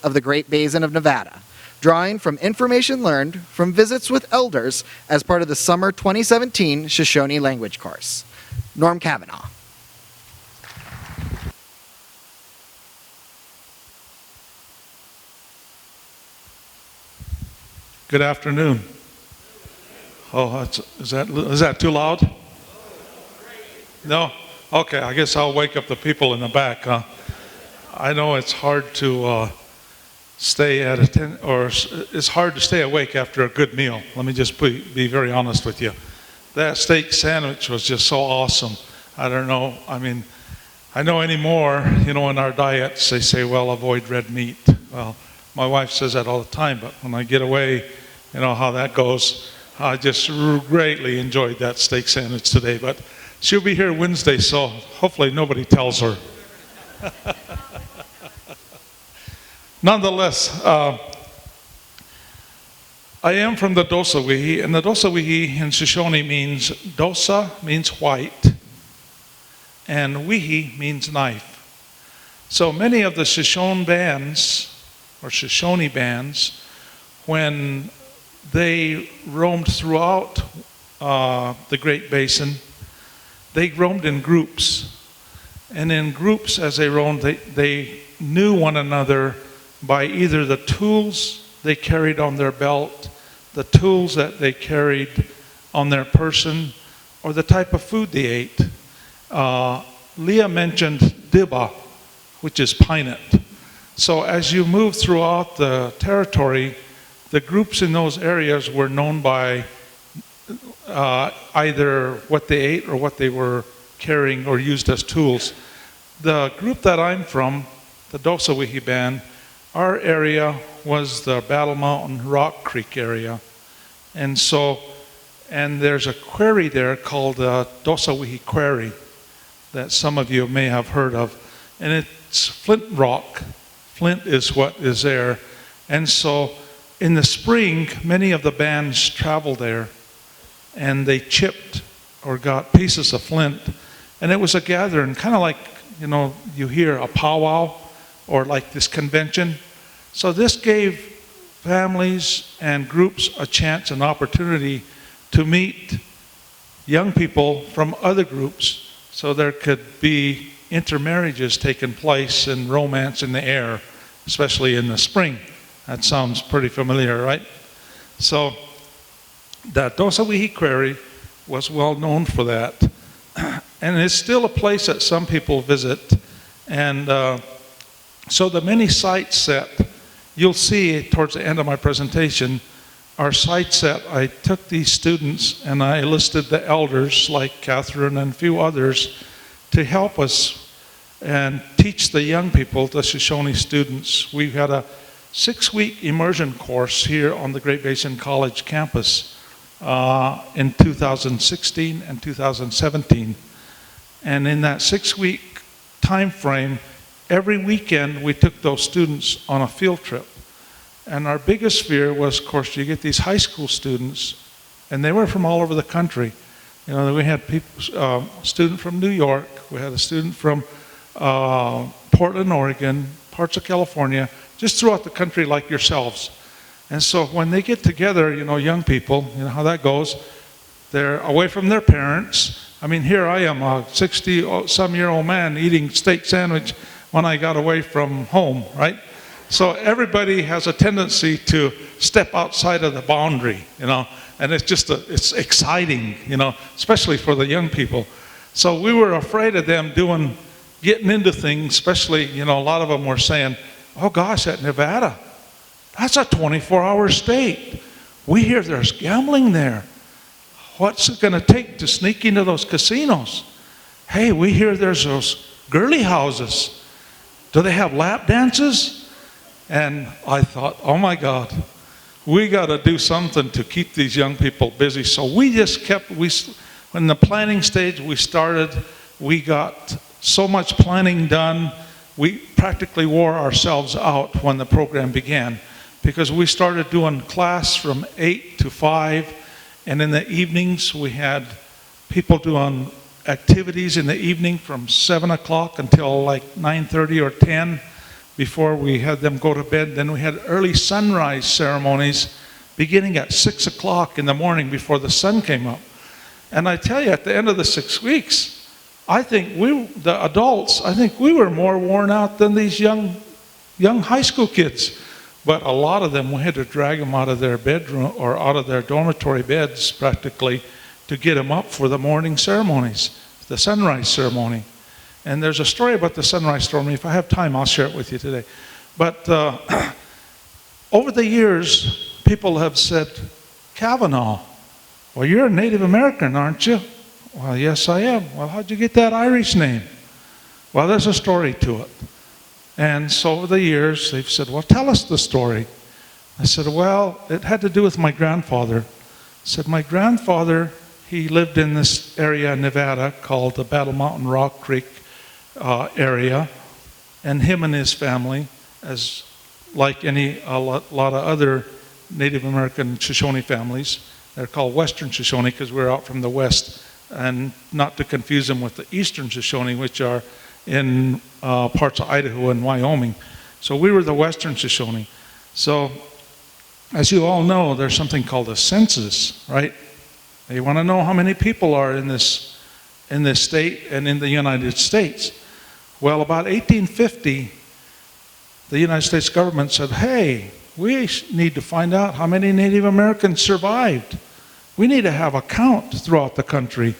of the Great Basin of Nevada, drawing from information learned from visits with elders as part of the summer 2017 Shoshoni Language course. Norm Cavanaugh. Good afternoon. Oh, is that too loud? No? Okay, I guess I'll wake up the people in the back. I know it's hard to stay at it's hard to stay awake after a good meal. Let me just be very honest with you. That steak sandwich was just so awesome. I don't know, I know anymore, in our diets, they say, well, avoid red meat. Well, my wife says that all the time, but when I get away, you know how that goes. I just greatly enjoyed that steak sandwich today, but she'll be here Wednesday, so hopefully nobody tells her. Nonetheless, I am from the Dosa Wihii, and the Dosa Wihii in Shoshone means, Dosa means white, and Wihii means knife. So many of the Shoshone bands, or Shoshone bands, when they roamed throughout the Great Basin, they roamed in groups. And in groups, as they roamed, they knew one another by either the tools they carried on their belt, the tools that they carried on their person, or the type of food they ate. Leah mentioned dibba, which is pine nut. So as you move throughout the territory, the groups in those areas were known by either what they ate or what they were carrying or used as tools. The group that I'm from, the Dosa Wihii band, our area was the Battle Mountain Rock Creek area. And there's a quarry there called the Dosa Wihii Quarry that some of you may have heard of. And it's flint rock. Flint is what is there. And so in the spring, many of the bands traveled there and they chipped or got pieces of flint. And it was a gathering, kind of like, you hear a powwow or like this convention. So this gave families and groups a chance, an opportunity to meet young people from other groups so there could be intermarriages taking place and romance in the air, especially in the spring. That sounds pretty familiar, right? So the Dosa Wihii Quarry was well known for that. And it's still a place that some people visit. And so the many sites that you'll see towards the end of my presentation are sites that I took these students and I enlisted the elders like Catherine and a few others to help us and teach the young people, the Shoshone students. We had a 6-week immersion course here on the Great Basin College campus in 2016 and 2017. And in that 6-week time frame, every weekend we took those students on a field trip. And our biggest fear was, of course, you get these high school students, and they were from all over the country. We had a student from New York, we had a student from Portland, Oregon, parts of California, just throughout the country like yourselves. And so when they get together, young people, how that goes, they're away from their parents. Here I am, a 60-some-year-old man eating steak sandwich when I got away from home, right? So everybody has a tendency to step outside of the boundary, and it's just, it's exciting, especially for the young people. So we were afraid of them getting into things, especially, a lot of them were saying, oh gosh, at Nevada, that's a 24-hour state. We hear there's gambling there. What's it going to take to sneak into those casinos? Hey, we hear there's those girly houses. Do they have lap dances? And I thought, oh my God, we got to do something to keep these young people busy. So we just when the planning stage we started, we got so much planning done, we practically wore ourselves out when the program began, because we started doing class from 8 to 5, and in the evenings we had people doing activities in the evening from 7 o'clock until like 9:30 or 10. before we had them go to bed. Then we had early sunrise ceremonies beginning at 6 o'clock in the morning before the sun came up. And I tell you, at the end of the 6 weeks, I think the adults, I think we were more worn out than these young high school kids. But a lot of them, we had to drag them out of their bedroom or out of their dormitory beds practically to get them up for the morning ceremonies, the sunrise ceremony. And there's a story about the sunrise ceremony. If I have time, I'll share it with you today. But over the years, people have said, Cavanaugh, well, you're a Native American, aren't you? Well, yes, I am. Well, how'd you get that Irish name? Well, there's a story to it. And so over the years, they've said, well, tell us the story. I said, well, it had to do with my grandfather. I said, my grandfather, he lived in this area in Nevada called the Battle Mountain Rock Creek area. And him and his family, as like a lot of other Native American Shoshone families, they're called Western Shoshoni because we're out from the west, and not to confuse them with the Eastern Shoshoni, which are in parts of Idaho and Wyoming. So we were the Western Shoshoni. So as you all know, there's something called a census, right? They want to know how many people are in this state and in the United States. Well, about 1850, the United States government said, hey, we need to find out how many Native Americans survived. We need to have a count throughout the country.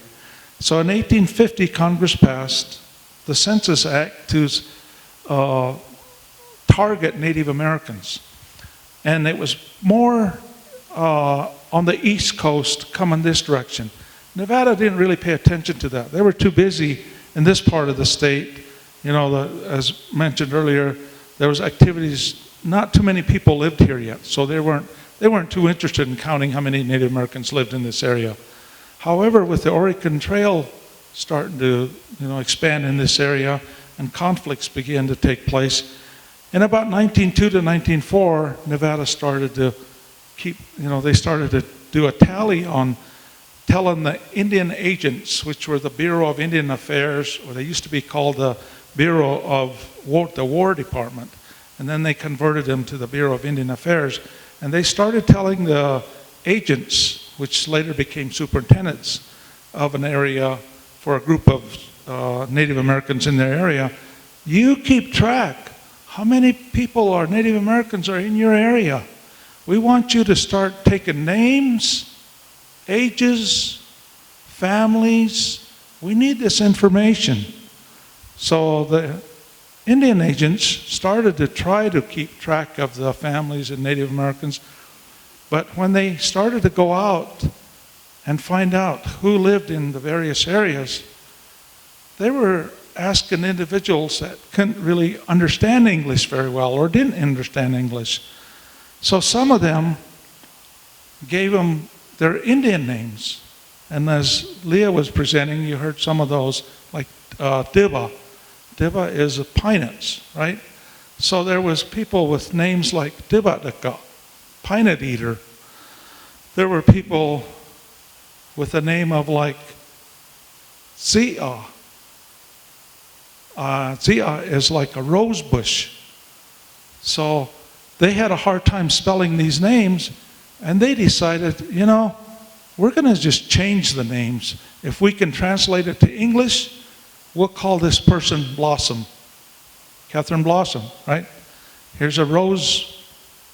So in 1850, Congress passed the Census Act to target Native Americans. And it was more on the East Coast coming this direction. Nevada didn't really pay attention to that. They were too busy in this part of the state. You know, as mentioned earlier, there was activities, not too many people lived here yet, so they weren't too interested in counting how many Native Americans lived in this area. However, with the Oregon Trail starting to expand in this area, and conflicts began to take place, in about 1902 to 1904, Nevada started to they started to do a tally on telling the Indian agents, which were the Bureau of Indian Affairs, or they used to be called the Bureau of the War Department, and then they converted them to the Bureau of Indian Affairs, and they started telling the agents, which later became superintendents of an area for a group of Native Americans in their area, you keep track how many people are Native Americans are in your area. We want you to start taking names, ages, families. We need this information. So the Indian agents started to try to keep track of the families of Native Americans, but when they started to go out and find out who lived in the various areas, they were asking individuals that couldn't really understand English very well or didn't understand English. So some of them gave them their Indian names. And as Leah was presenting, you heard some of those, like Dibba. Dibba is a pinus, right? So there was people with names like Dibbatka, pinut eater. There were people with a name of like Zia. Zia is like a rose bush. So they had a hard time spelling these names, and they decided, we're going to just change the names. If we can translate it to English, we'll call this person Blossom. Catherine Blossom, right? Here's a rose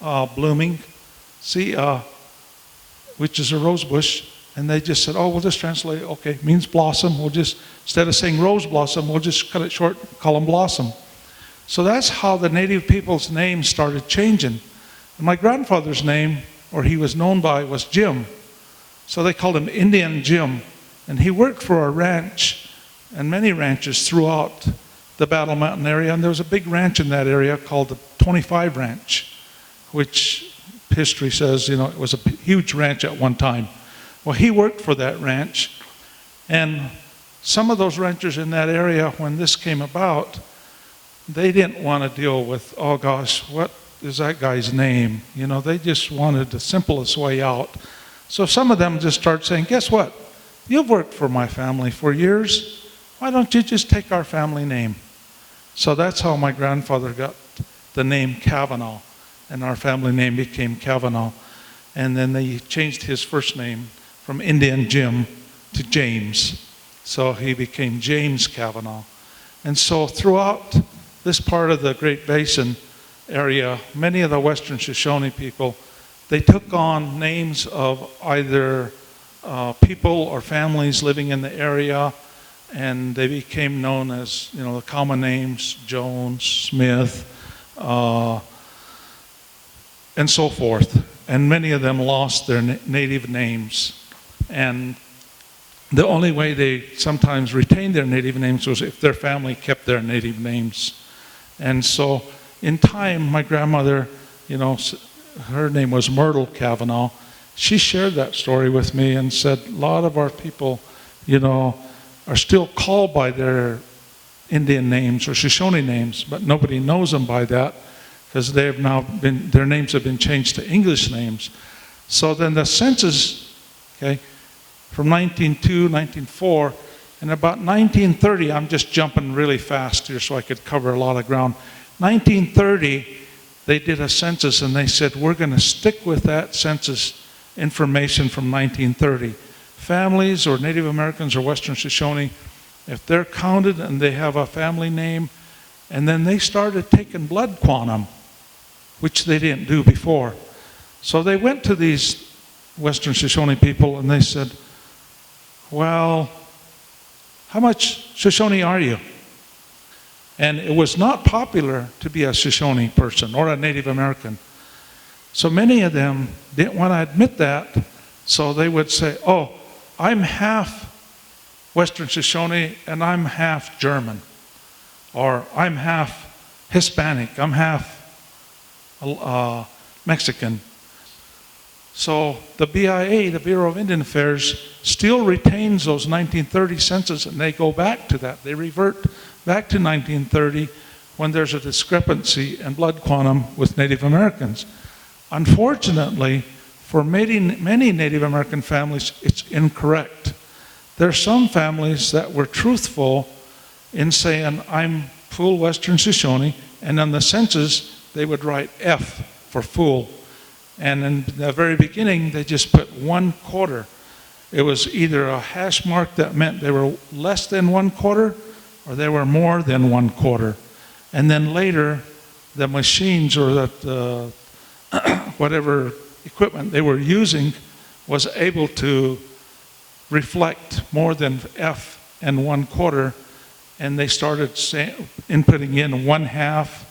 blooming, which is a rose bush. And they just said, we'll just translate it. Okay, means blossom. We'll just, instead of saying rose blossom, we'll just cut it short, call them Blossom. So that's how the Native people's names started changing. And my grandfather's name, or he was known by, was Jim. So they called him Indian Jim. And he worked for a ranch and many ranches throughout the Battle Mountain area. And there was a big ranch in that area called the 25 Ranch, which history says, it was a huge ranch at one time. Well, he worked for that ranch. And some of those ranchers in that area, when this came about, they didn't want to deal with, oh gosh, what is that guy's name? They just wanted the simplest way out. So some of them just started saying, guess what? You've worked for my family for years. Why don't you just take our family name? So that's how my grandfather got the name Cavanaugh, and our family name became Cavanaugh. And then they changed his first name from Indian Jim to James. So he became James Cavanaugh. And so throughout this part of the Great Basin area, many of the Western Shoshoni people, they took on names of either people or families living in the area, and they became known as, the common names, Jones, Smith, and so forth. And many of them lost their native names. And the only way they sometimes retained their native names was if their family kept their native names. And so in time, my grandmother, her name was Myrtle Cavanaugh. She shared that story with me and said a lot of our people, are still called by their Indian names or Shoshone names, but nobody knows them by that because their names have been changed to English names. So then the census, from 1902, 1904, and about 1930, I'm just jumping really fast here so I could cover a lot of ground. 1930, they did a census and they said, we're going to stick with that census information from 1930. Families or Native Americans or Western Shoshone, if they're counted and they have a family name, and then they started taking blood quantum, which they didn't do before. So they went to these Western Shoshone people and they said, well, how much Shoshone are you? And it was not popular to be a Shoshone person or a Native American. So many of them didn't want to admit that, so they would say, oh, I'm half Western Shoshone and I'm half German, or I'm half Hispanic, I'm half Mexican. So the BIA, the Bureau of Indian Affairs, still retains those 1930 census, and they go back to that. They revert back to 1930 when there's a discrepancy in blood quantum with Native Americans. Unfortunately, for many Native American families, it's incorrect. There are some families that were truthful in saying, I'm full Western Shoshone, and on the census, they would write F for full. And in the very beginning, they just put 1/4. It was either a hash mark that meant they were less than 1/4, or they were more than 1/4. And then later, the machines or the whatever equipment they were using was able to reflect more than F and 1/4, and they started inputting in 1/2,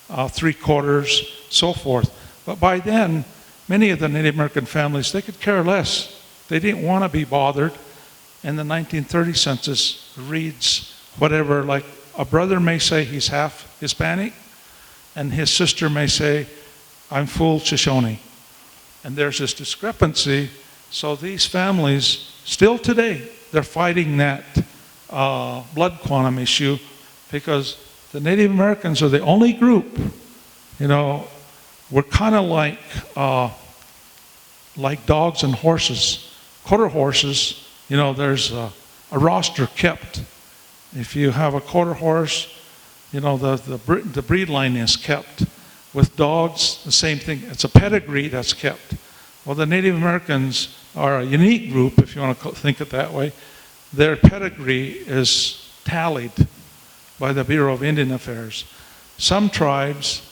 3/4, so forth. But by then, many of the Native American families, they could care less. They didn't want to be bothered. And the 1930 census reads whatever, like a brother may say he's half Hispanic, and his sister may say, I'm full Shoshone. And there's this discrepancy. So these families, still today, they're fighting that blood quantum issue because the Native Americans are the only group, we're kind of like dogs and horses. Quarter horses, there's a roster kept. If you have a quarter horse, the breed line is kept. With dogs, the same thing. It's a pedigree that's kept. Well, the Native Americans are a unique group, if you want to think it that way. Their pedigree is tallied by the Bureau of Indian Affairs. Some tribes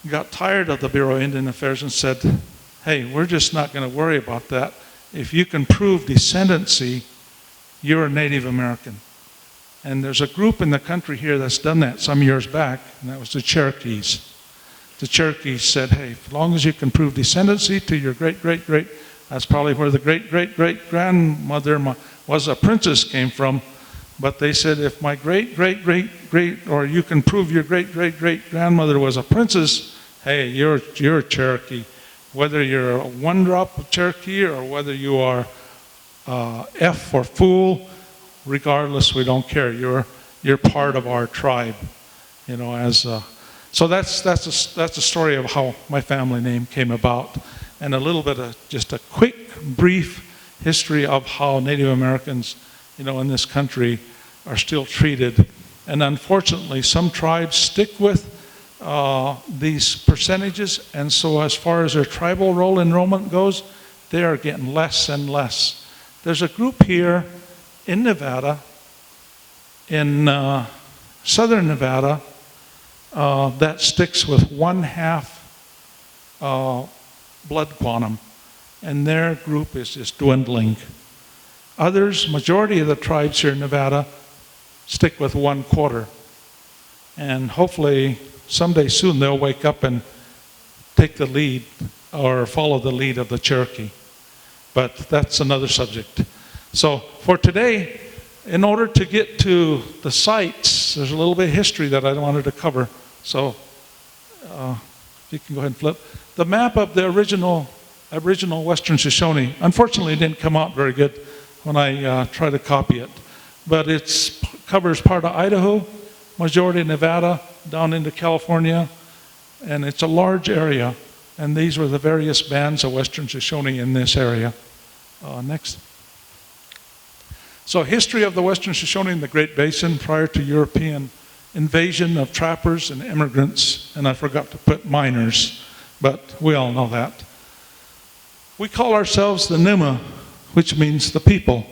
got tired of the Bureau of Indian Affairs and said, hey, we're just not going to worry about that. If you can prove descendancy, you're a Native American. And there's a group in the country here that's done that some years back, and that was the Cherokees. The Cherokees said, hey, as long as you can prove descendancy to your great-great-great, that's probably where the great-great-great-grandmother was a princess came from. But they said, if my great-great-great-great, or you can prove your great-great-great-grandmother was a princess, hey, you're a Cherokee. Whether you're a one-drop Cherokee or whether you are F for fool, regardless, we don't care. You're part of our tribe, So that's a story of how my family name came about, and a little bit of just a quick, brief history of how Native Americans, in this country, are still treated. And unfortunately, some tribes stick with these percentages, and so as far as their tribal roll enrollment goes, they are getting less and less. There's a group here in Nevada, in southern Nevada, that sticks with 1/2 blood quantum, and their group is just dwindling. Others, majority of the tribes here in Nevada, stick with 1/4. And hopefully someday soon they'll wake up and take the lead or follow the lead of the Cherokee. But that's another subject. So for today, in order to get to the sites, there's a little bit of history that I wanted to cover. So you can go ahead and flip. The map of the original Western Shoshone, unfortunately it didn't come out very good when I tried to copy it. But it covers part of Idaho, majority of Nevada, down into California, and it's a large area. And these were the various bands of Western Shoshone in this area. Next. So history of the Western Shoshone in the Great Basin prior to European invasion of trappers and immigrants, and I forgot to put miners, but we all know that. We call ourselves the Numa, which means the people.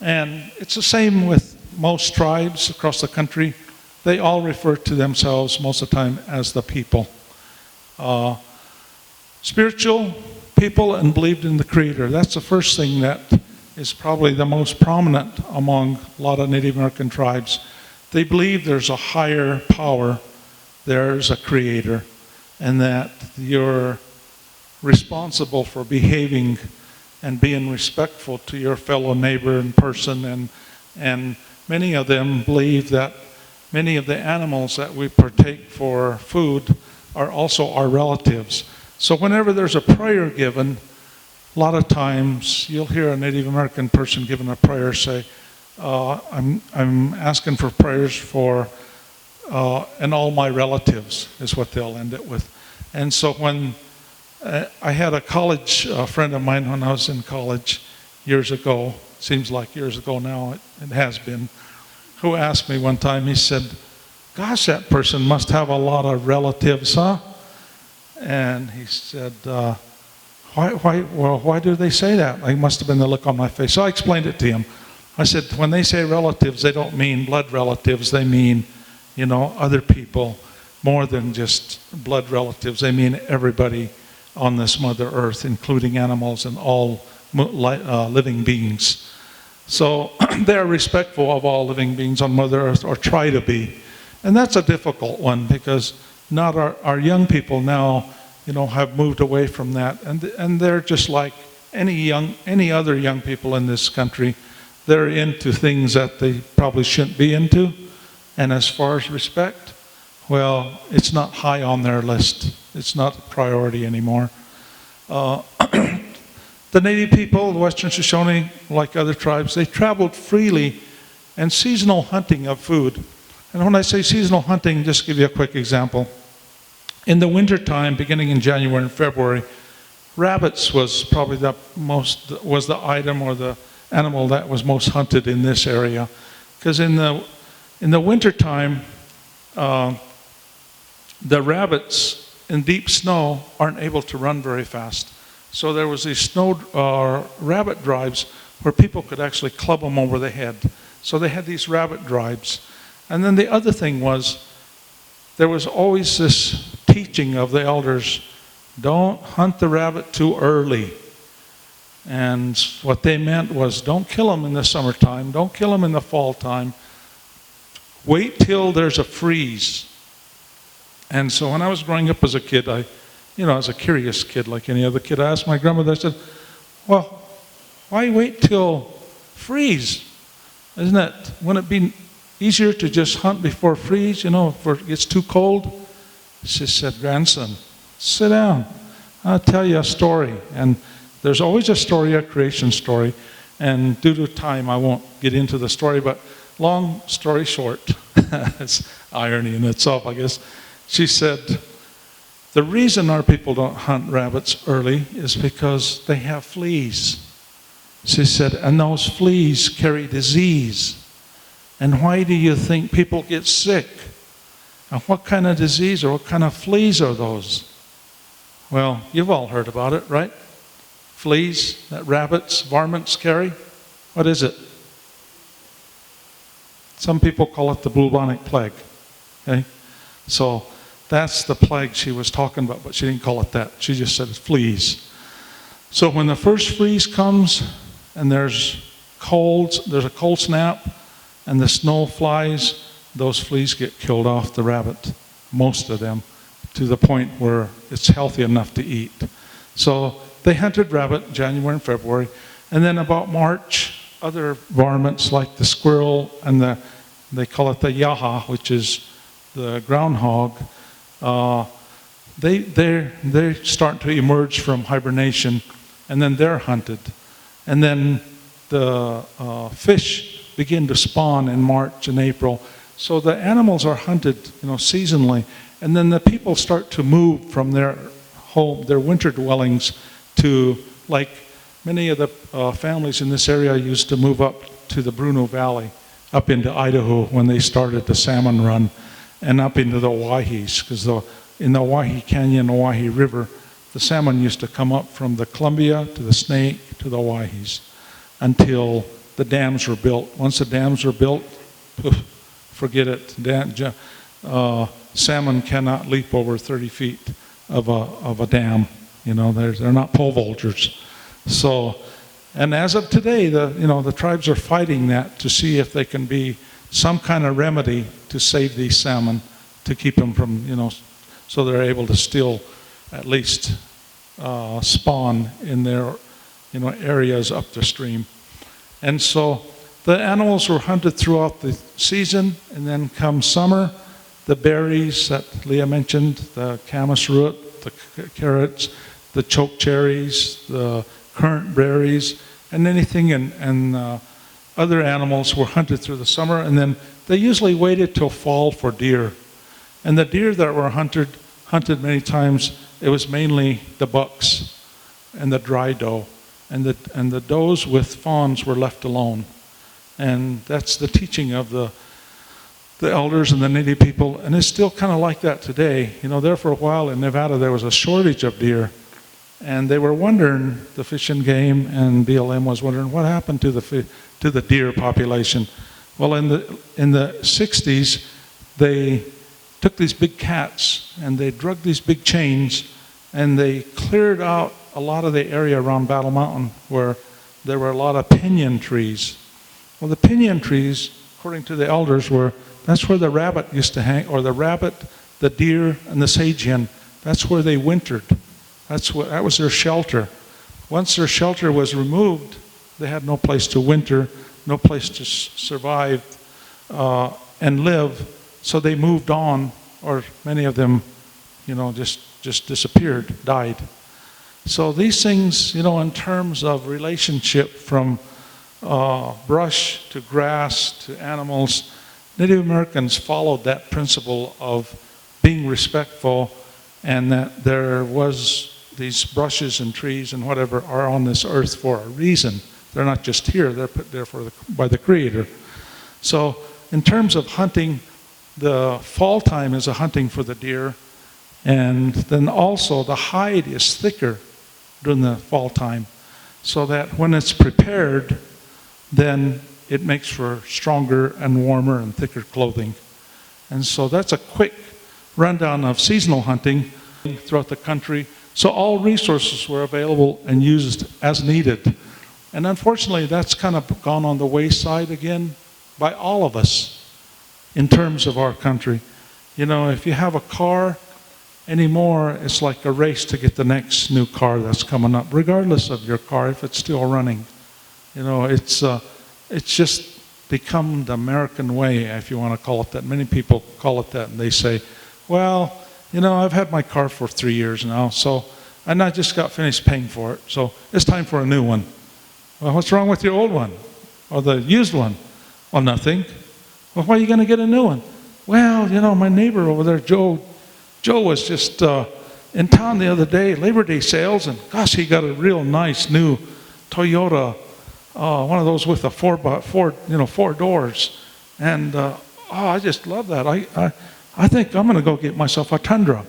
And it's the same with most tribes across the country. They all refer to themselves most of the time as the people. Spiritual people and believed in the Creator. That's the first thing that is probably the most prominent among a lot of Native American tribes. They believe there's a higher power, there's a Creator, and that you're responsible for behaving and being respectful to your fellow neighbor and person. And many of them believe that many of the animals that we partake for food are also our relatives. So whenever there's a prayer given, a lot of times you'll hear a Native American person giving a prayer say, I'm asking for prayers for and all my relatives, is what they'll end it with. And so when I had a college friend of mine when I was in college years ago, seems like years ago now, it has been, who asked me one time, he said, gosh, that person must have a lot of relatives, huh? And he said, why do they say that? It must have been the look on my face. So I explained it to him. I said, when they say relatives, they don't mean blood relatives. They mean, other people, more than just blood relatives. They mean everybody on this Mother Earth, including animals and all living beings. So they're respectful of all living beings on Mother Earth, or try to be. And that's a difficult one, because not our young people now, have moved away from that, and they're just like any other young people in this country. They're into things that they probably shouldn't be into, and as far as respect, well, it's not high on their list. It's not a priority anymore. The Native people, the Western Shoshone, like other tribes, they traveled freely and seasonal hunting of food. And when I say seasonal hunting, just to give you a quick example. In the wintertime, beginning in January and February, rabbits was probably the item or the animal that was most hunted in this area. Because in the wintertime, the rabbits in deep snow aren't able to run very fast. So there was these rabbit drives where people could actually club them over the head. So they had these rabbit drives. And then the other thing was, there was always this teaching of the elders, don't hunt the rabbit too early. And what they meant was, don't kill them in the summertime, don't kill them in the fall time. Wait till there's a freeze. And so when I was growing up as a kid, I was a curious kid like any other kid. I asked my grandmother, I said, well, why wait till freeze? Wouldn't it be easier to just hunt before freeze, if it gets too cold? She said, grandson, sit down. I'll tell you a story. And there's always a story, a creation story. And due to time, I won't get into the story, but long story short, it's irony in itself, I guess. She said, the reason our people don't hunt rabbits early is because they have fleas. She said, and those fleas carry disease. And why do you think people get sick? And what kind of disease or what kind of fleas are those? Well, you've all heard about it, right? Fleas that rabbits, varmints carry. What is it? Some people call it the Bluebonic Plague. Okay? So that's the plague she was talking about, but she didn't call it that. She just said fleas. So when the first freeze comes and there's a cold snap and the snow flies, those fleas get killed off the rabbit, most of them, to the point where it's healthy enough to eat. So they hunted rabbit January and February, and then about March, other varmints like the squirrel and they call it the yaha, which is the groundhog, they start to emerge from hibernation, and then they're hunted. And then the fish begin to spawn in March and April. So the animals are hunted, seasonally, and then the people start to move from their home, their winter dwellings, to, like many of the families in this area used to move up to the Bruno Valley, up into Idaho when they started the salmon run, and up into the Owyhees, because in the Owyhee Canyon, Owyhee River, the salmon used to come up from the Columbia to the Snake to the Owyhees until the dams were built. Once the dams were built, forget it. Salmon cannot leap over 30 feet of a dam. They're not pole vaulters. So, and as of today, the tribes are fighting that to see if they can be some kind of remedy to save these salmon, to keep them from, so they're able to still at least spawn in their, areas up the stream. And so the animals were hunted throughout the season, and then come summer, the berries that Leah mentioned, the camas root, the carrots, the choke cherries, the currant berries, and anything, and other animals were hunted through the summer, and then they usually waited till fall for deer. And the deer that were hunted many times, it was mainly the bucks and the dry doe, and the does with fawns were left alone. And that's the teaching of the elders and the Native people, and it's still kind of like that today. There for a while in Nevada there was a shortage of deer, and they were wondering, the Fish and Game and BLM was wondering what happened to the deer population. Well, in the 60s, they took these big cats and they drug these big chains, and they cleared out a lot of the area around Battle Mountain where there were a lot of pinyon trees. Well, the pinyon trees, according to the elders, that's where the rabbit used to hang, or the rabbit, the deer, and the sage hen. That's where they wintered. That was their shelter. Once their shelter was removed, they had no place to winter, no place to survive and live. So they moved on, or many of them, just disappeared, died. So these things, in terms of relationship from brush to grass to animals, Native Americans followed that principle of being respectful, and that there was these brushes and trees and whatever are on this earth for a reason. They're not just here, they're put there by the Creator. So in terms of hunting, the fall time is a hunting for the deer, and then also the hide is thicker during the fall time, so that when it's prepared, then it makes for stronger and warmer and thicker clothing. And so that's a quick rundown of seasonal hunting throughout the country. So all resources were available and used as needed. And unfortunately, that's kind of gone on the wayside again by all of us in terms of our country. If you have a car anymore, it's like a race to get the next new car that's coming up, regardless of your car, if it's still running. It's just become the American way, if you want to call it that. Many people call it that, and they say, well, I've had my car for 3 years now, and I just got finished paying for it, so it's time for a new one. Well, what's wrong with your old one? Or the used one? Well, nothing. Well, why are you going to get a new one? Well, my neighbor over there, Joe was just in town the other day, Labor Day sales, and gosh, he got a real nice new Toyota, one of those with a four doors, and I just love that. I think I'm going to go get myself a Tundra.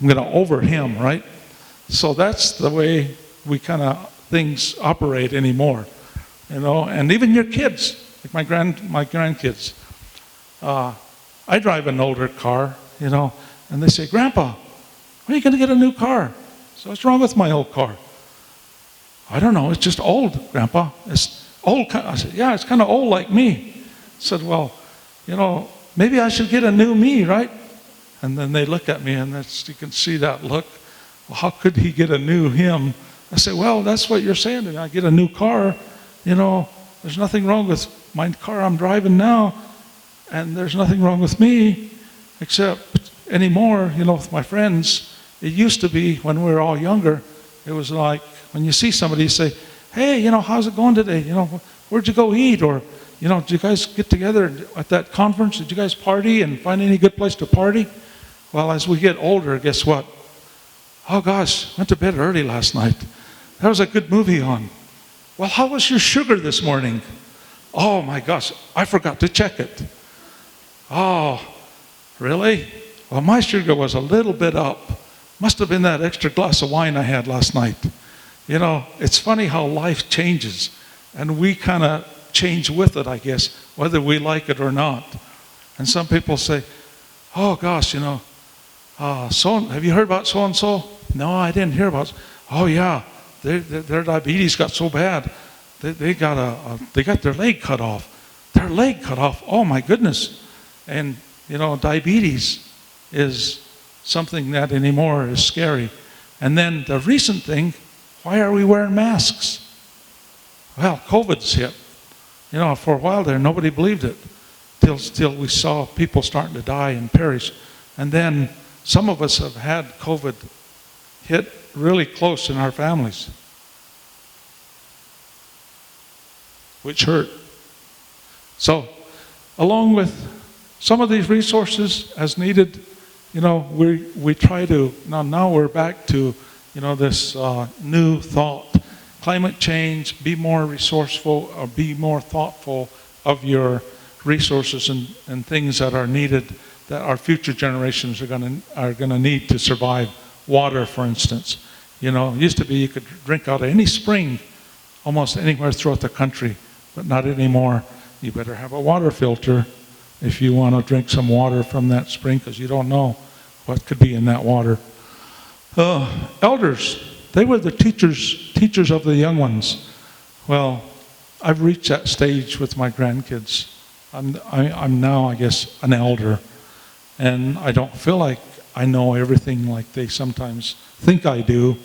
I'm going to over him, right? So that's the way we kind of things operate anymore, you know. And even your kids, like my grandkids. I drive an older car, you know, and they say, Grandpa, when are you going to get a new car? So what's wrong with my old car? I don't know, it's just old, Grandpa. It's old. I said, yeah, it's kind of old like me. I said, well, you know, maybe I should get a new me, right? And then they look at me, and you can see that look. Well, how could he get a new him? I said, well, that's what you're saying to me. I get a new car, you know, there's nothing wrong with my car I'm driving now, and there's nothing wrong with me, except anymore, you know, with my friends, it used to be when we were all younger, it was like when you see somebody, you say, hey, you know, how's it going today? You know, where'd you go eat? Or, you know, did you guys get together at that conference? Did you guys party and find any good place to party? Well, as we get older, guess what? Oh gosh, went to bed early last night. There was a good movie on. Well, how was your sugar this morning? Oh my gosh, I forgot to check it. Oh, really? Well, my sugar was a little bit up. Must have been that extra glass of wine I had last night. You know, it's funny how life changes, and we kind of change with it, I guess, whether we like it or not. And some people say, oh gosh, you know, have you heard about so-and-so? No, I didn't hear about. Oh yeah, their diabetes got so bad, they got their leg cut off. Their leg cut off. Oh my goodness. And you know, diabetes is something that anymore is scary. And then the recent thing, why are we wearing masks? Well, COVID's hit. You know, for a while there, nobody believed it, till we saw people starting to die and perish. And then some of us have had COVID hit really close in our families, which hurt. So, along with some of these resources as needed, you know, we try to, now we're back to, you know, this new thought. Climate change, be more resourceful, or be more thoughtful of your resources and things that are needed, that our future generations are gonna need to survive. Water, for instance. You know, it used to be you could drink out of any spring almost anywhere throughout the country, but not anymore. You better have a water filter if you want to drink some water from that spring, because you don't know what could be in that water. Elders, they were the teachers of the young ones. Well, I've reached that stage with my grandkids. I'm now, I guess, an elder, and I don't feel like I know everything like they sometimes think I do.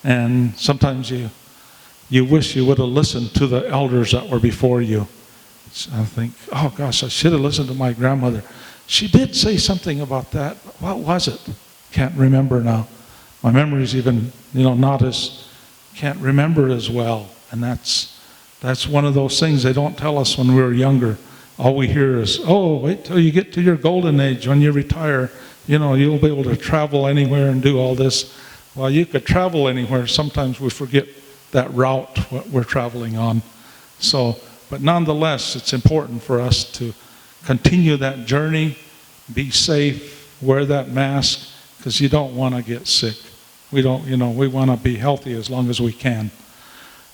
And sometimes you wish you would have listened to the elders that were before you. I think, oh gosh, I should have listened to my grandmother. She did say something about that. What was it? Can't remember now. My memory's even, you know, can't remember as well. And that's one of those things they don't tell us when we were younger. All we hear is, oh, wait till you get to your golden age when you retire. You know, you'll be able to travel anywhere and do all this. Well, you could travel anywhere. Sometimes we forget that route what we're traveling on. So, but nonetheless, it's important for us to continue that journey, be safe, wear that mask, because you don't want to get sick. We don't, you know, we want to be healthy as long as we can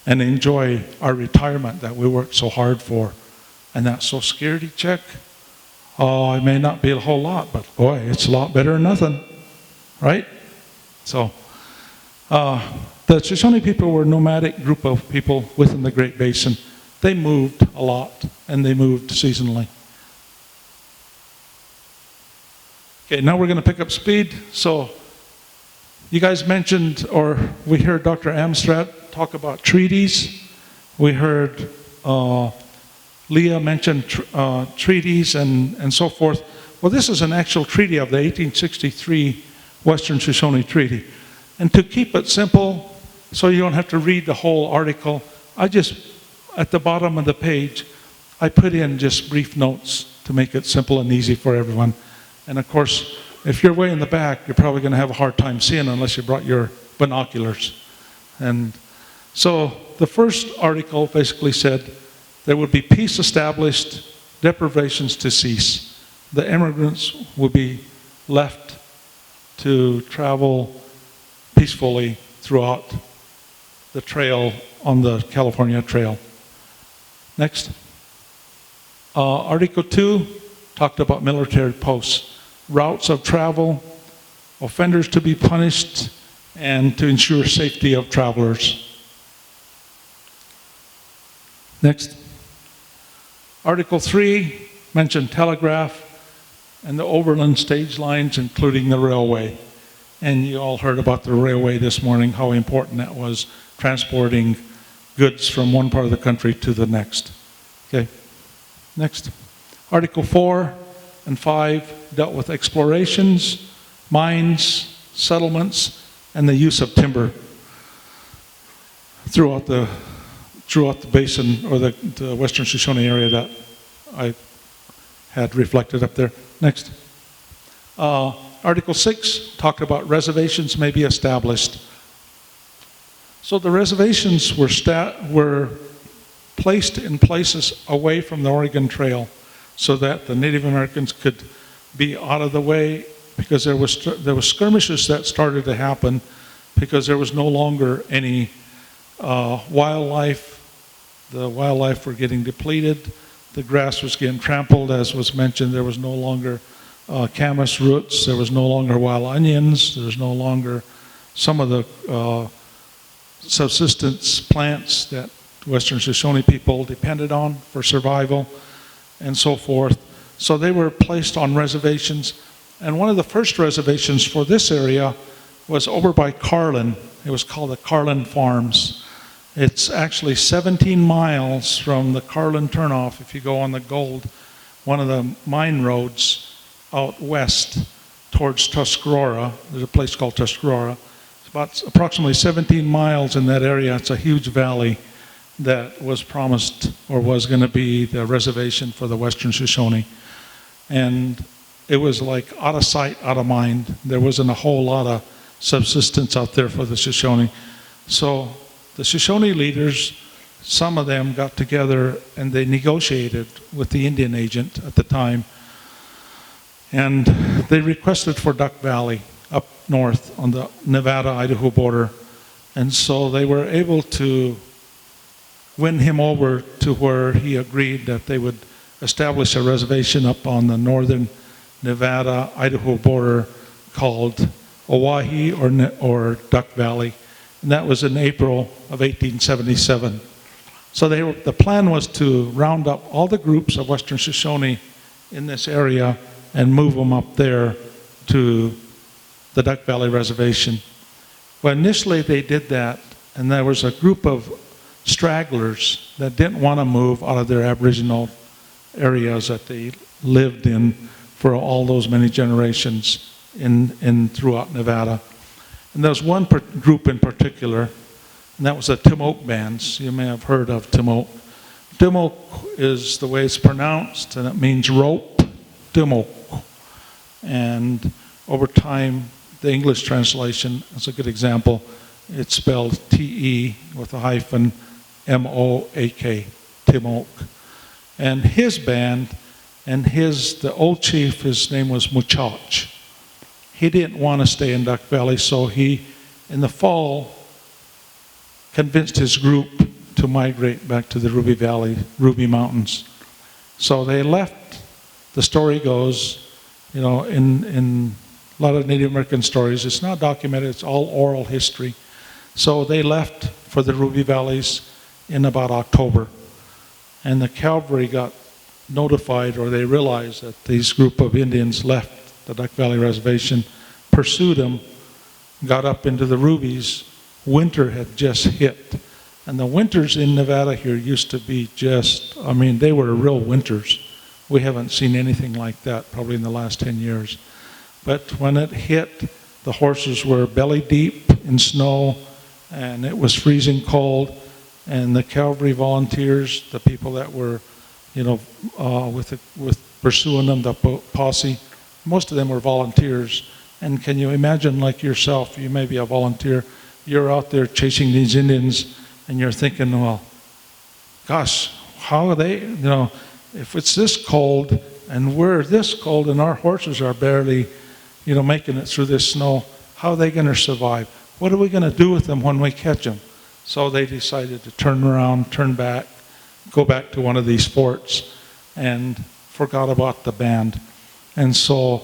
and enjoy our retirement that we worked so hard for. And that Social Security check, oh, it may not be a whole lot, but boy, it's a lot better than nothing, right? So, the Shoshoni people were a nomadic group of people within the Great Basin. They moved a lot, and they moved seasonally. Okay, now we're going to pick up speed. So, you guys mentioned, or we heard Dr. Amstrad talk about treaties. We heard Leah mentioned treaties and so forth. Well, this is an actual treaty of the 1863 Western Shoshoni Treaty. And to keep it simple, so you don't have to read the whole article, I just, at the bottom of the page, I put in just brief notes to make it simple and easy for everyone. And of course, if you're way in the back, you're probably going to have a hard time seeing unless you brought your binoculars. And so the first article basically said there would be peace established, deprivations to cease. the immigrants would be left to travel peacefully throughout the trail on the California Trail. Next. Article 2 talked about military posts, routes of travel, offenders to be punished, and to ensure safety of travelers. Next. Article 3 mentioned telegraph and the overland stage lines, including the railway. And you all heard about the railway this morning, how important that was, transporting goods from one part of the country to the next. Okay, next. Article 4 and 5 dealt with explorations, mines, settlements, and the use of timber throughout the basin, or the Western Shoshoni area that I had reflected up there. Next. Article 6 talked about reservations may be established. So the reservations were placed in places away from the Oregon Trail so that the Native Americans could be out of the way, because there was skirmishes that started to happen because there was no longer any wildlife. The wildlife were getting depleted. The grass was getting trampled, as was mentioned. There was no longer camas roots. There was no longer wild onions. There was no longer some of the subsistence plants that Western Shoshoni people depended on for survival and so forth. So they were placed on reservations. And one of the first reservations for this area was over by Carlin. It was called the Carlin Farms. It's actually 17 miles from the Carlin turnoff. If you go on the Gold, one of the mine roads out west towards Tuscarora, there's a place called Tuscarora. It's about approximately 17 miles in that area. It's a huge valley that was promised, or was going to be, the reservation for the Western Shoshoni. And it was like out of sight, out of mind. There wasn't a whole lot of subsistence out there for the Shoshoni. So the Shoshoni leaders, some of them got together and they negotiated with the Indian agent at the time. And they requested for Duck Valley up north on the Nevada-Idaho border. And so they were able to win him over to where he agreed that they would establish a reservation up on the northern Nevada-Idaho border called Owyhee, or Duck Valley. And that was in April of 1877. So the plan was to round up all the groups of Western Shoshoni in this area and move them up there to the Duck Valley Reservation. Well, initially they did that, and there was a group of stragglers that didn't want to move out of their Aboriginal areas that they lived in for all those many generations in throughout Nevada. And there was one group in particular, and that was the Timok bands. You may have heard of Timok. Timok is the way it's pronounced, and it means rope, Timok. And over time, the English translation is a good example. It's spelled T-E with a hyphen, M-O-A-K, Timok. And his band, and the old chief, his name was Muchach. He didn't want to stay in Duck Valley, so he, in the fall, convinced his group to migrate back to the Ruby Valley, Ruby Mountains. So they left. The story goes, you know, in a lot of Native American stories, it's not documented, it's all oral history. So they left for the Ruby Valleys in about October. And the cavalry got notified, or they realized that these group of Indians left the Duck Valley Reservation, pursued them, got up into the Rubies. Winter had just hit. And the winters in Nevada here used to be just, I mean, they were real winters. We haven't seen anything like that probably in the last 10 years. But when it hit, the horses were belly deep in snow, and it was freezing cold. And the cavalry volunteers, the people that were, you know, with pursuing them, the posse, most of them were volunteers. And can you imagine, like yourself, you may be a volunteer, you're out there chasing these Indians, and you're thinking, well, gosh, how are they, you know, if it's this cold and we're this cold, and our horses are barely, making it through this snow. How are they going to survive? What are we going to do with them when we catch them? So they decided to turn around, turn back, go back to one of these forts, and forgot about the band. And so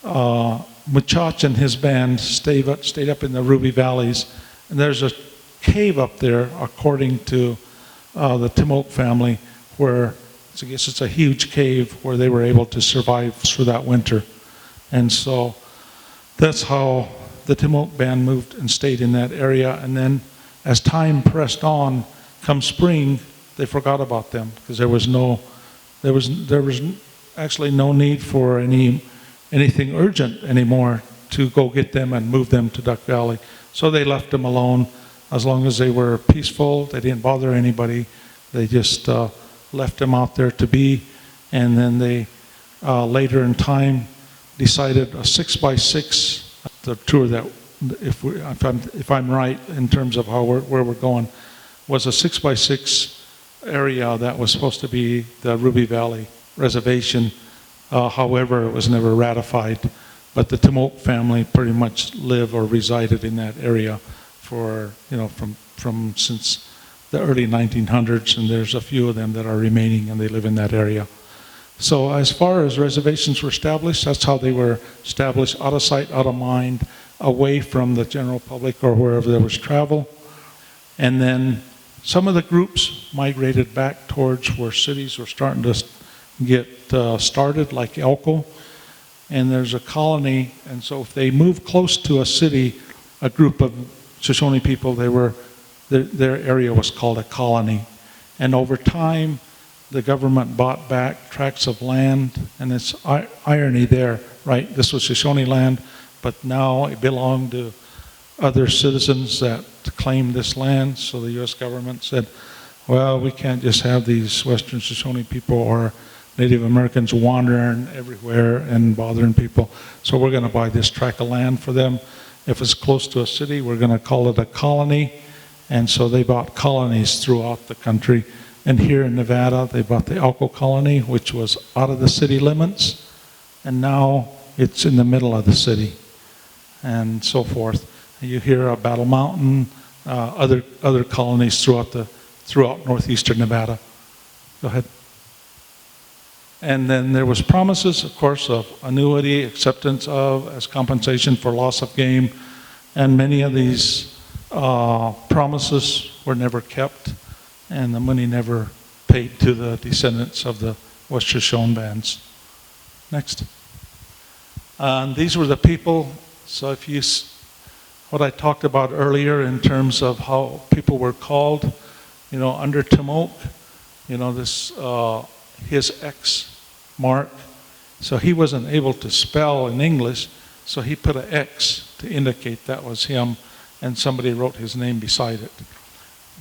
Muchach and his band stayed up in the Ruby Valleys, and there's a cave up there, according to the Timoke family, where I guess it's a huge cave where they were able to survive through that winter. And so that's how the Timoke band moved and stayed in that area. And then as time pressed on, come spring, they forgot about them because there was actually no need for anything urgent anymore to go get them and move them to Duck Valley. So they left them alone. As long as they were peaceful, they didn't bother anybody. They just left them out there to be. And then they later in time decided a 6x6, the tour that, if I'm right in terms of where we're going, was a 6x6 area that was supposed to be the Ruby Valley Reservation. However, it was never ratified. But the Timoke family pretty much live or resided in that area for, from since the early 1900s, and there's a few of them that are remaining, and they live in that area. So as far as reservations were established, that's how they were established: out of sight, out of mind, away from the general public or wherever there was travel. And then some of the groups migrated back towards where cities were starting to get started, like Elko. And there's a colony, and so if they moved close to a city, a group of Shoshoni people, their area was called a colony. And over time, the government bought back tracts of land, and it's irony there, right? This was Shoshone land, but now it belonged to other citizens that claimed this land. So the U.S. government said, well, we can't just have these Western Shoshoni people or Native Americans wandering everywhere and bothering people. So we're going to buy this tract of land for them. If it's close to a city, we're going to call it a colony. And so they bought colonies throughout the country. And here in Nevada, they bought the Elko colony, which was out of the city limits. And now it's in the middle of the city, and so forth. You hear of Battle Mountain, other colonies throughout northeastern Nevada. Go ahead. And then there was promises, of course, of annuity, acceptance of, as compensation for loss of game. And many of these promises were never kept, and the money never paid to the descendants of the West Shoshone bands. Next. And these were the people. So if you, what I talked about earlier in terms of how people were called, under Timoke, this, his X mark. So he wasn't able to spell in English, so he put an X to indicate that was him, and somebody wrote his name beside it.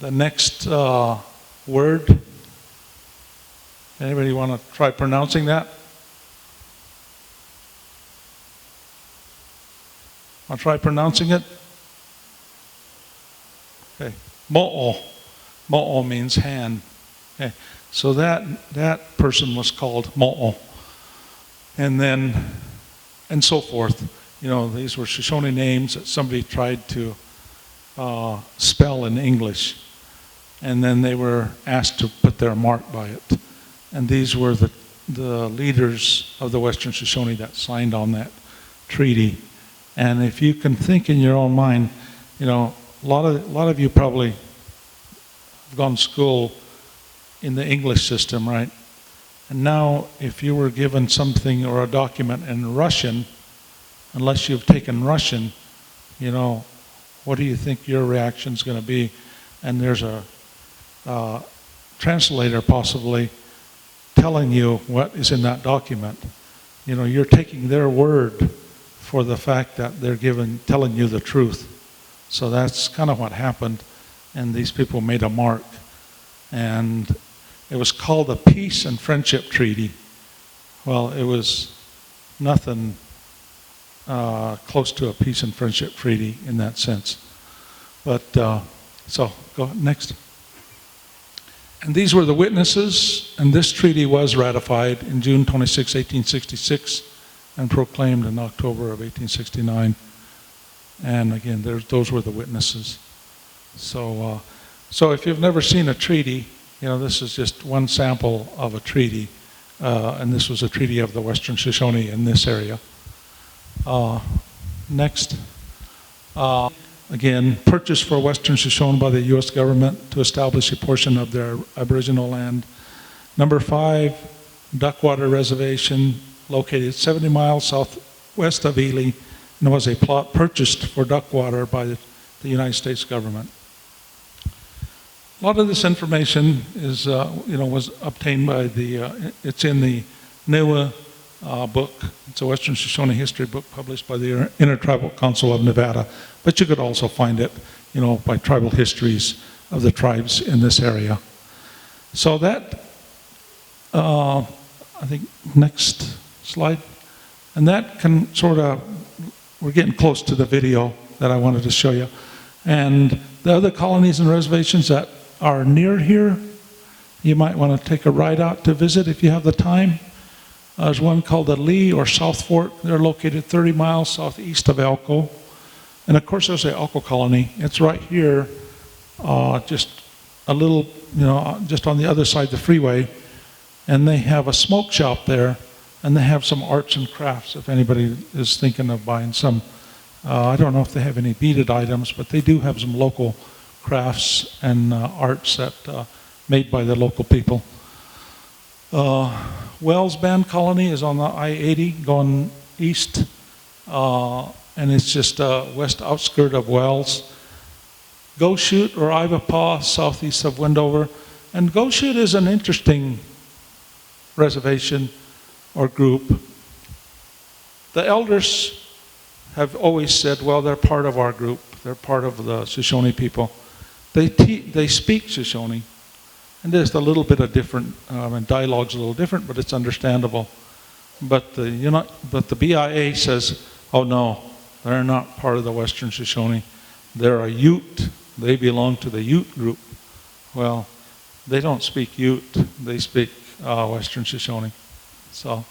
The next word, anybody want to try pronouncing that? I'll try pronouncing it. Okay, mo'o. Mo'o means hand. Okay, so that person was called mo'o. And then, and so forth. These were Shoshone names that somebody tried to spell in English. And then they were asked to put their mark by it. And these were the leaders of the Western Shoshone that signed on that treaty. And if you can think in your own mind, a lot of you probably have gone to school in the English system, right? And now if you were given something or a document in Russian, unless you've taken Russian, what do you think your reaction is going to be? And there's a translator possibly telling you what is in that document. You're taking their word for the fact that they're telling you the truth. So that's kind of what happened, and these people made a mark. And it was called a Peace and Friendship Treaty. Well, it was nothing close to a Peace and Friendship Treaty in that sense. But, so, go next. And these were the witnesses, and this treaty was ratified in June 26, 1866, and proclaimed in October of 1869. And again, those were the witnesses. So, so if you've never seen a treaty, you know, this is just one sample of a treaty, and this was a treaty of the Western Shoshoni in this area. Next. Again, purchased for Western Shoshone by the U.S. government to establish a portion of their Aboriginal land. Number 5, Duckwater Reservation, located 70 miles southwest of Ely, and was a plot purchased for Duckwater by the United States government. A lot of this information is, was obtained by it's in the NEWA book. It's a Western Shoshone history book published by the Intertribal Council of Nevada. But you could also find it, by tribal histories of the tribes in this area. So that, I think, next slide. And that can sort of, we're getting close to the video that I wanted to show you. And the other colonies and reservations that are near here, you might want to take a ride out to visit if you have the time. There's one called the Lee or South Fork. They're located 30 miles southeast of Elko. And of course, there's the Elko colony. It's right here, just a little, just on the other side of the freeway. And they have a smoke shop there, and they have some arts and crafts if anybody is thinking of buying some. I don't know if they have any beaded items, but they do have some local crafts and arts that made by the local people. Wells Band Colony is on the I-80 going east, and it's just west outskirt of Wells. Go Shoot or Ivapaw, southeast of Wendover. And Go Shoot is an interesting reservation or group. The elders have always said, well, they're part of our group. They're part of the Shoshone people. They speak Shoshone. And there's a little bit of different, and dialogue's a little different, but it's understandable. But the BIA says, oh no, they're not part of the Western Shoshone. They're a Ute. They belong to the Ute group. Well, they don't speak Ute. They speak Western Shoshone. So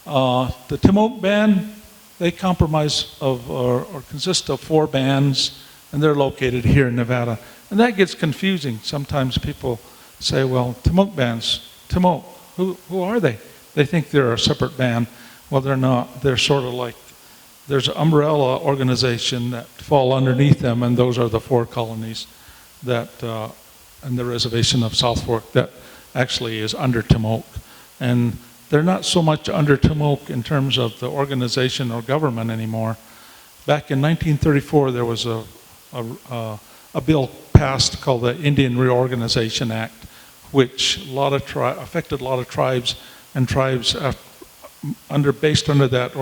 the Timok band, they comprise of or consist of 4 bands, and they're located here in Nevada. And that gets confusing. Sometimes people say, well, Timok bands, Timok, who are they? They think they're a separate band. Well, they're not. They're sort of like, there's an umbrella organization that fall underneath them, and those are the 4 colonies that, and the reservation of South Fork that actually is under Timok. And they're not so much under Timok in terms of the organization or government anymore. Back in 1934, there was a bill passed called the Indian Reorganization Act, which affected a lot of tribes, and tribes based under that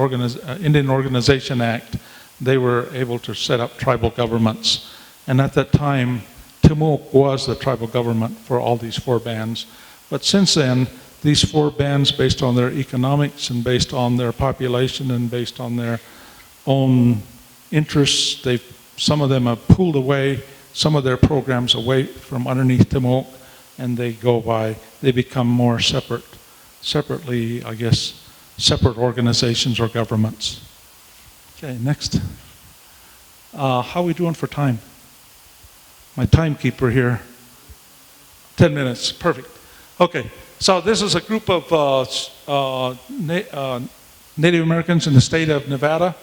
Indian Organization Act, they were able to set up tribal governments. And at that time, Timok was the tribal government for all these 4 bands. But since then, these 4 bands, based on their economics and based on their population and based on their own interests, some of them have pulled away some of their programs away from underneath Timok, and they become more separately, I guess, separate organizations or governments. Okay, next. How are we doing for time? My timekeeper here. 10 minutes, perfect. Okay, so this is a group of Native Americans in the state of Nevada,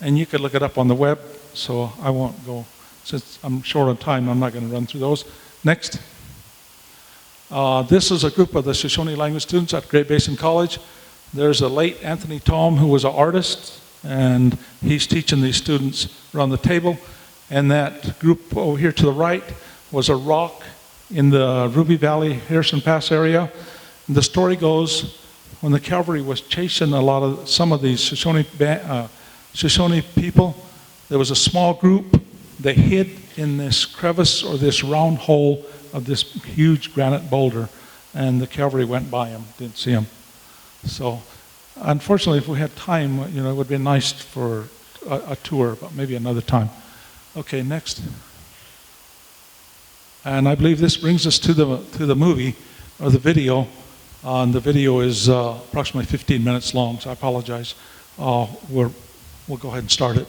and you can look it up on the web, so I won't go. Since I'm short on time, I'm not going to run through those. Next. This is a group of the Shoshoni language students at Great Basin College. There's a late Anthony Tom who was an artist, and he's teaching these students around the table. And that group over here to the right was a rock in the Ruby Valley, Harrison Pass area. And the story goes, when the cavalry was chasing some of these Shoshone people, there was a small group. They hid in this crevice or this round hole of this huge granite boulder, and the cavalry went by them, didn't see them. So, unfortunately, if we had time, it would be nice for a tour, but maybe another time. Okay, next. And I believe this brings us to the movie, or the video. And the video is approximately 15 minutes long, so I apologize. We'll go ahead and start it.